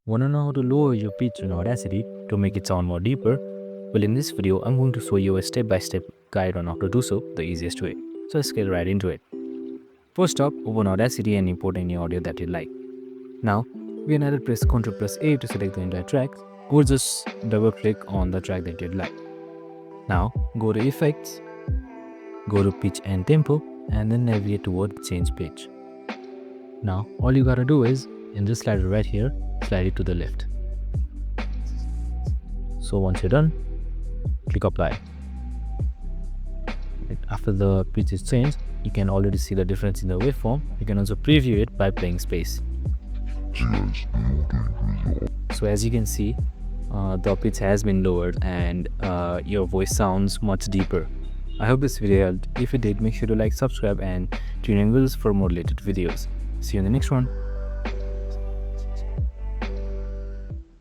Want to know how to lower your pitch in Audacity to make it sound more deeper? Well, in this video, I'm going to show you a step-by-step guide on how to do so the easiest way. So let's get right into it. First up, open Audacity and import any audio that you like. Now, we can either press Ctrl plus A to select the entire track, or just double click on the track that you'd like. Now, go to Effects, go to Pitch and Tempo, and then navigate toward Change Pitch. Now, all you gotta do is, in this slider right here, slide it to the left. So once you're done, click Apply. After the pitch is changed, you can already see the difference in the waveform. You can also preview it by playing space. So as you can see, the pitch has been lowered and your voice sounds much deeper. I hope this video helped. If it did, make sure to like, subscribe and tune in with us for more related videos. See you in the next one.